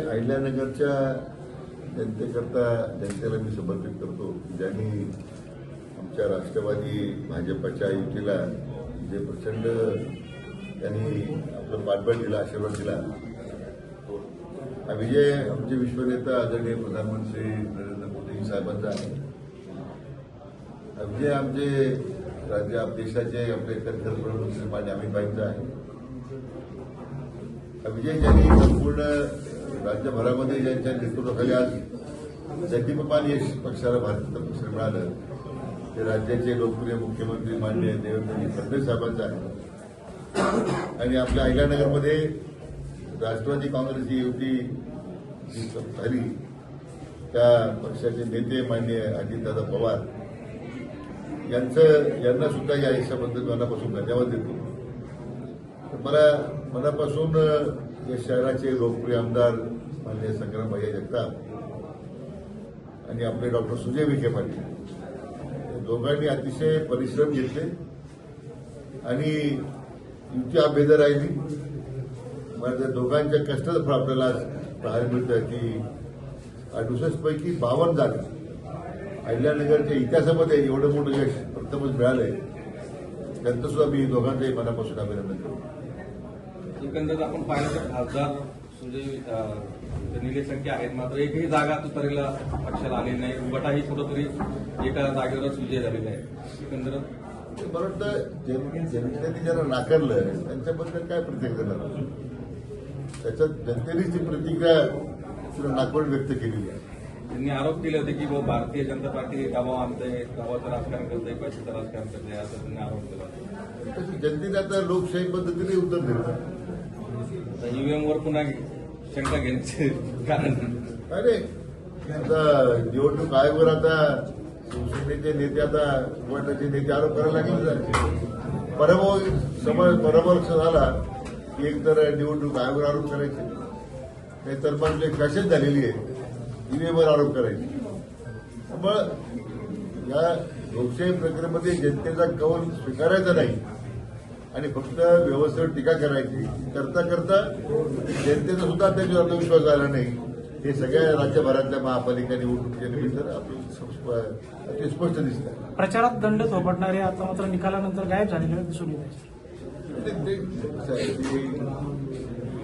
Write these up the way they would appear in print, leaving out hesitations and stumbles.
अहिल्यानगरच्या जनतेकरता जनतेला मी समर्पित करतो, ज्यांनी आमच्या राष्ट्रवादी भाजपच्या युतीला जे प्रचंड त्यांनी आपलं पाठबळ दिलं, आशीर्वाद दिला. हा विजय आमचे विश्वनेता आदरणीय प्रधानमंत्री नरेंद्र मोदी साहेबांचा आहे. हा विजय आमचे देशाचे आपले खरखर प्रधानमंत्री माननीय अमितभाईंचा आहे. हा विजय ज्यांनी संपूर्ण राज्यभरामध्ये ज्यांच्या नेतृत्वाखाली आज जगदीपाल यश पक्षाला भारतीय पक्ष मिळालं, ते राज्याचे लोकप्रिय मुख्यमंत्री माननीय देवेंद्र फडणवीस साहेबांचा आहे. आणि आपल्या अहिल्यानगरमध्ये राष्ट्रवादी काँग्रेसची युती जी झाली, त्या पक्षाचे नेते माननीय अजितदादा पवार यांना सुद्धा या यशाबद्दल मनापासून धन्यवाद देतो. मला मनापासून या शहराचे लोकप्रिय आमदार माननीय संग्रामभाई जगताप आणि आपले डॉक्टर सुजय विखे पाटील या दोघांनी अतिशय परिश्रम घेतले आणि युती अभेद्य राहिली. मला त्या दोघांच्या कष्टाचं फळ आपल्याला आज पाहायला मिळतं की 68 पैकी 52 जागा अहिल्यानगरच्या इतिहासामध्ये एवढं मोठं यश प्रथमच मिळालंय. त्यांचं सुद्धा मी दोघांचंही मनापासून अभिनंदन करतो. एकंदरीत आपण पाहिलं तर खासदार सुजय निलेश संख्या आहेत, मात्र एकही जागा तुतारीला पक्षाला आलेली नाही. गटाही कुठंतरी एका जागेवरच विजय झालेला आहे. एकंदरीत मला वाटतं जनतेने ज्यांना नाकारलं त्यांच्याबद्दल काय प्रतिक्रिया देणार, त्याच्यात जनतेनेच ती प्रतिक्रिया नाकारून व्यक्त केलेली आहे. त्यांनी आरोप केले होते की भारतीय जनता पार्टी दबाव आणते, दबावाचं राजकारण करते, पैशाचं राजकारण करते, असं त्यांनी आरोप केला होता. जनतेने आता लोकशाही पद्धतीने उत्तर दिलं. ईव्हीएमवर पुन्हा शंका घेण्याचे कारण अरे आता निवडणूक आयोगावर आता शिवसेनेचे नेते, आता गटाचे नेते आरोप करायला लागले. पराभव झाला की एकतर निवडणूक आयोगावर आरोप करायचे, नाहीतर मग फॅशन झालेली आहे ईव्हीएमवर आरोप करायचे. त्यामुळे या लोकशाही प्रक्रियेमध्ये जनतेचा कौल स्वीकारायचा नाही आणि फक्त व्यवस्थेवर टीका करायची. करता करता जनतेचा सुद्धा त्याच्यावर आत्मविश्वास आला नाही. हे सगळ्या राज्यभरातल्या महापालिका निवडणुकीच्या निमित्त आपल्याला स्पष्ट दिसतं. प्रचारात दंड थोपटणारे आता मात्र निकालानंतर गायब झालेले दिसून येत.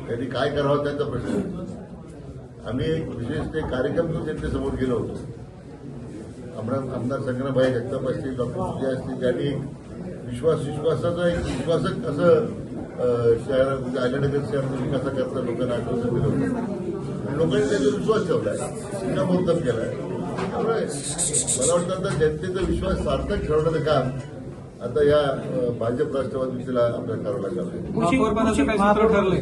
त्यांनी काय करावं त्यांचा प्रश्न. आम्ही एक विशेष ते कार्यक्रम घेऊन जनतेसमोर गेलो होतो. आमदार संग्रामभाई जगताप असतील, डॉक्टर सुजय असतील, त्यांनी विश्वासाचं एक विश्वासक असं शहर म्हणजे अहिल्यानगर शहराचा विकासाकरता लोकांना आश्वासन दिलं होतं आणि लोकांनी त्याच्यावर विश्वास ठेवलाय, शिक्कामोर्तब केलाय. त्यामुळे मला वाटतं आता जनतेचा विश्वास सार्थक ठेवण्याचं काम आता या भाजप राष्ट्रवादी युतीला आपल्याला करावं लागलं. महापौर पदाचं काय सूत्र ठरलंय?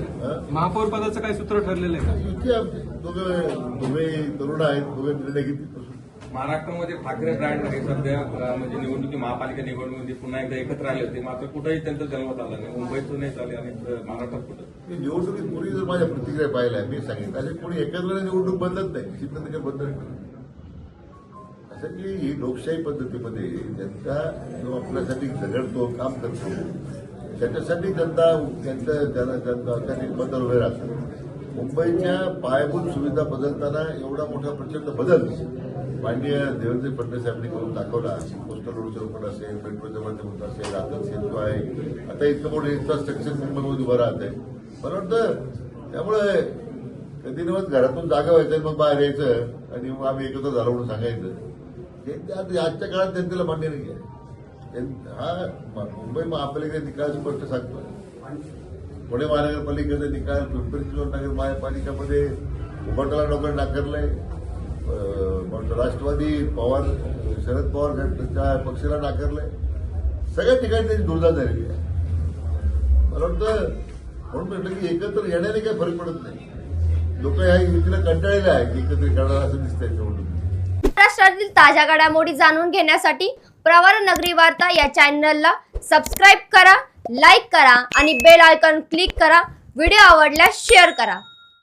महापौर पदाचं काय सूत्र ठरलेलं आहे? युती दोघे तरुण आहेत, दोघे निर्णय घेतील. महाराष्ट्रामध्ये ठाकरे ब्रँड हे सध्या म्हणजे निवडणुकी महापालिका निवडणुकीमध्ये पुन्हा एकदा एकत्र आले होते, मात्र कुठेही त्यांचा जन्मत आला नाही. मुंबईतून नाही झाले आणि महाराष्ट्रात कुठं निवडणुकीत कोणी जर माझ्या प्रतिक्रिया पाहिल्या, मी सांगितलं असे कोणी एकत्र निवडणूक बदलत नाही, तिथं काही बदल नाही. असं की ही लोकशाही पद्धतीमध्ये जनता जो आपल्यासाठी झगडतो, काम करतो, त्याच्यासाठी जनता त्यांच्या निर्बंध उभे राहतात. मुंबईच्या पायाभूत सुविधा बदलताना एवढा मोठा प्रचंड बदल माननीय देवेंद्र फडणवीस साहेबांनी करून दाखवला. कोस्टल रोडचं रोपण असेल, मेट्रोच्या माध्यमातून असेल, आता सेतू आहे, आता इतकं मोठं इन्फ्रास्ट्रक्चर मुंबईमध्ये उभं राहत आहे. मला वाटतं त्यामुळे कधी नव्हत घरातून जागा व्हायचं मग बाहेर यायचं आणि मग आम्ही एकत्र झालो म्हणून सांगायचं. हे आजच्या काळात जनतेला मान्य नाही आहे. हा मुंबई महापालिकेचा निकाल स्पष्ट सांगतो. पुणे महानगरपालिकेचा निकाल, पिंपरी चिंचवड नगरपालिकामध्ये उभाटाला लोकांना नाकारलंय. राष्ट्रवादी शरद पवार गटाच्या पक्षाला नाकारलंय. सगळ्या ठिकाणी त्यांची दुर्दार झालेली आहे. मला वाटतं म्हणून म्हटलं की एकत्र येण्याने काही फरक पडत नाही. लोक ह्या युतीला कंटाळलेले आहेत, एकत्र करणार असं दिसतंय निवडणूक. महाराष्ट्रातील ताज्या घडामोडी जाणून घेण्यासाठी प्रवरा नगरी वार्ता या चॅनलला सबस्क्राईब करा, लाईक करा आणि बेल आयकॉन क्लिक करा. व्हिडिओ आवडल्यास शेअर करा.